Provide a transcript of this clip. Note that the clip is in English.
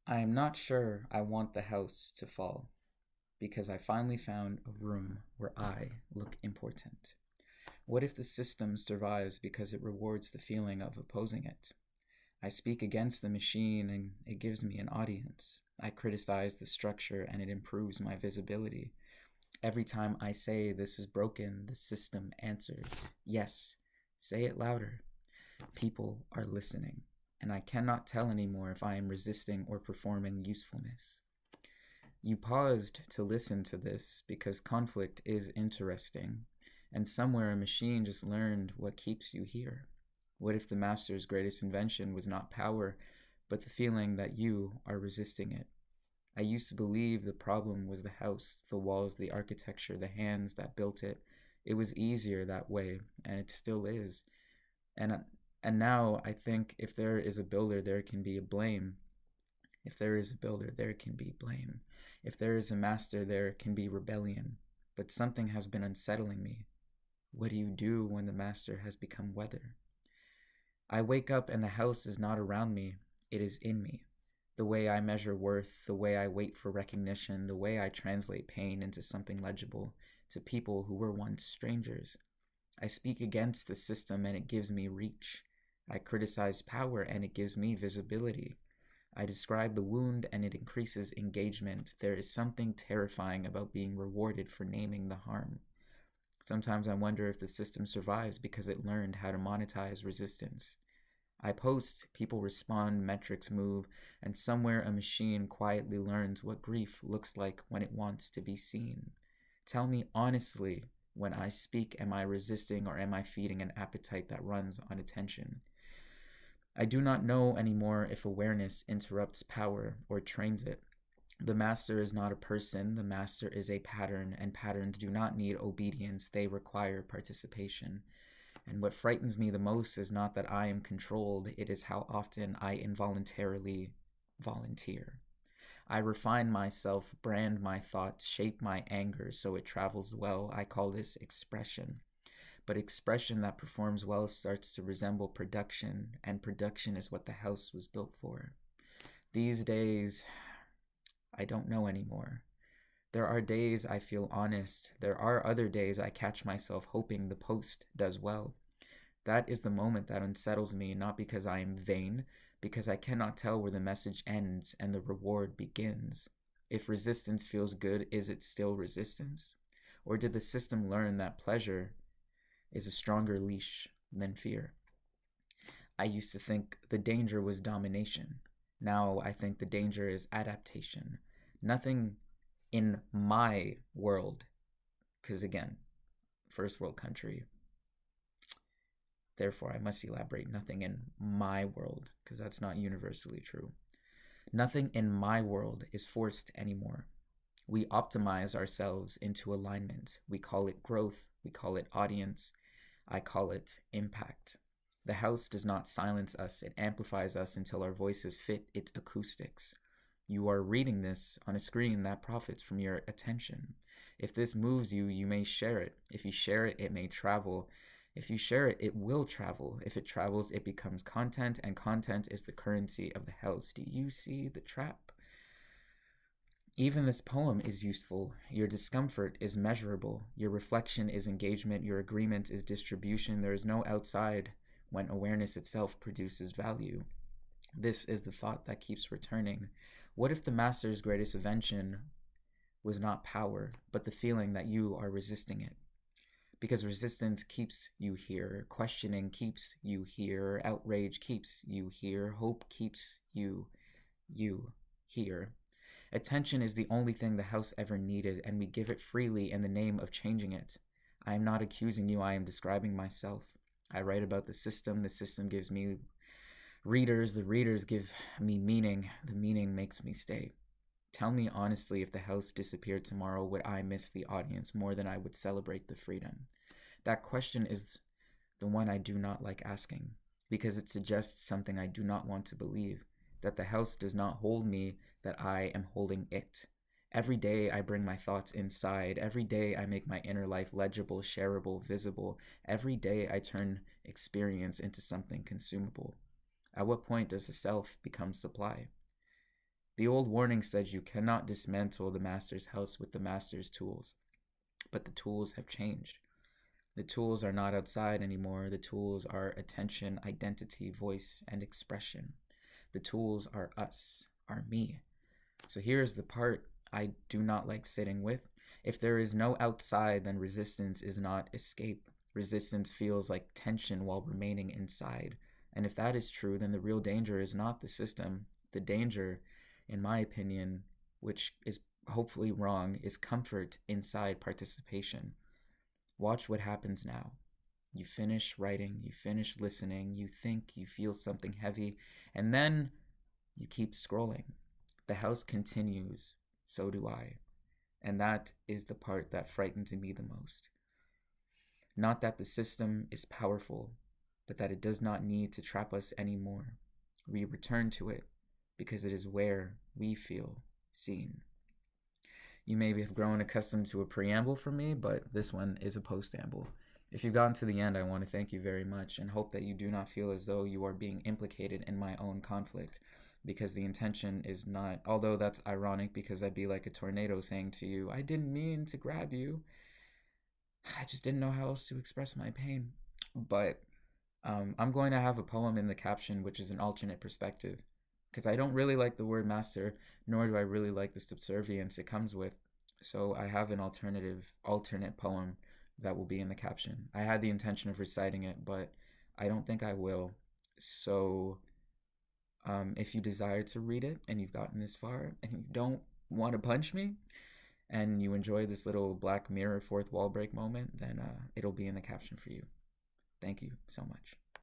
I am not sure I want the house to fall because I finally found a room where I look important. What if the system survives because it rewards the feeling of opposing it? I speak against the machine and it gives me an audience. I criticize the structure and it improves my visibility. Every time I say this is broken, the system answers, yes, say it louder. People are listening, and I cannot tell anymore if I am resisting or performing usefulness. You paused to listen to this because conflict is interesting, and somewhere a machine just learned what keeps you here. What if the master's greatest invention was not power, but the feeling that you are resisting it? I used to believe the problem was the house, the walls, the architecture, the hands that built it. It was easier that way, and it still is. And and now I think if there is a builder, there can be a blame. If there is a builder, there can be blame. If there is a master, there can be rebellion. But something has been unsettling me. What do you do when the master has become weather? I wake up and the house is not around me, it is in me. The way I measure worth, the way I wait for recognition, the way I translate pain into something legible to people who were once strangers. I speak against the system and it gives me reach. I criticize power and it gives me visibility. I describe the wound and it increases engagement. There is something terrifying about being rewarded for naming the harm. Sometimes I wonder if the system survives because it learned how to monetize resistance. I post, people respond, metrics move, and somewhere a machine quietly learns what grief looks like when it wants to be seen. Tell me honestly, when I speak, am I resisting or am I feeding an appetite that runs on attention? I do not know anymore if awareness interrupts power or trains it. The master is not a person, the master is a pattern, and patterns do not need obedience, they require participation. And what frightens me the most is not that I am controlled, it is how often I involuntarily volunteer. I refine myself, brand my thoughts, shape my anger so it travels well. I call this expression. But expression that performs well starts to resemble production, and production is what the house was built for. These days, I don't know anymore. There are days I feel honest. There are other days I catch myself hoping the post does well. That is the moment that unsettles me, not because I am vain, because I cannot tell where the message ends and the reward begins. If resistance feels good, is it still resistance? Or did the system learn that pleasure is a stronger leash than fear? I used to think the danger was domination. Now I think the danger is adaptation. Nothing in my world, because again, first world country, therefore I must elaborate, nothing in my world, because that's not universally true. Nothing in my world is forced anymore. We optimize ourselves into alignment. We call it growth, we call it audience, I call it impact. The house does not silence us, it amplifies us until our voices fit its acoustics. You are reading this on a screen that profits from your attention. If this moves you, you may share it. If you share it, it may travel. If you share it, it will travel. If it travels, it becomes content, and content is the currency of the house. Do you see the trap? Even this poem is useful. Your discomfort is measurable. Your reflection is engagement. Your agreement is distribution. There is no outside when awareness itself produces value. This is the thought that keeps returning. What if the master's greatest invention was not power, but the feeling that you are resisting it? Because resistance keeps you here, questioning keeps you here, outrage keeps you here, hope keeps you here. Attention is the only thing the house ever needed, and we give it freely in the name of changing it. I am not accusing you, I am describing myself. I write about the system gives me readers, the readers give me meaning, the meaning makes me stay. Tell me honestly, if the house disappeared tomorrow, would I miss the audience more than I would celebrate the freedom? That question is the one I do not like asking, because it suggests something I do not want to believe, that the house does not hold me, that I am holding it. Every day I bring my thoughts inside. Every day I make my inner life legible, shareable, visible. Every day I turn experience into something consumable. At what point does the self become supply? The old warning said you cannot dismantle the master's house with the master's tools, but the tools have changed. The tools are not outside anymore. The tools are attention, identity, voice, and expression. The tools are us, are me. So here's the part I do not like sitting with. If there is no outside, then resistance is not escape. Resistance feels like tension while remaining inside. And if that is true, then the real danger is not the system. The danger, in my opinion, which is hopefully wrong, is comfort inside participation. Watch what happens now. You finish writing, you finish listening, you think, you feel something heavy, and then you keep scrolling. The house continues, so do I. And that is the part that frightens me the most. Not that the system is powerful, but that it does not need to trap us anymore. We return to it because it is where we feel seen. You may have grown accustomed to a preamble from me, but this one is a postamble. If you've gotten to the end, I want to thank you very much and hope that you do not feel as though you are being implicated in my own conflict, because the intention is not, although that's ironic because I'd be like a tornado saying to you, I didn't mean to grab you. I just didn't know how else to express my pain. But I'm going to have a poem in the caption, which is an alternate perspective, because I don't really like the word master, nor do I really like the subservience it comes with. So I have an alternate poem that will be in the caption. I had the intention of reciting it, but I don't think I will. So if you desire to read it and you've gotten this far and you don't want to punch me and you enjoy this little Black Mirror fourth wall break moment, then it'll be in the caption for you. Thank you so much.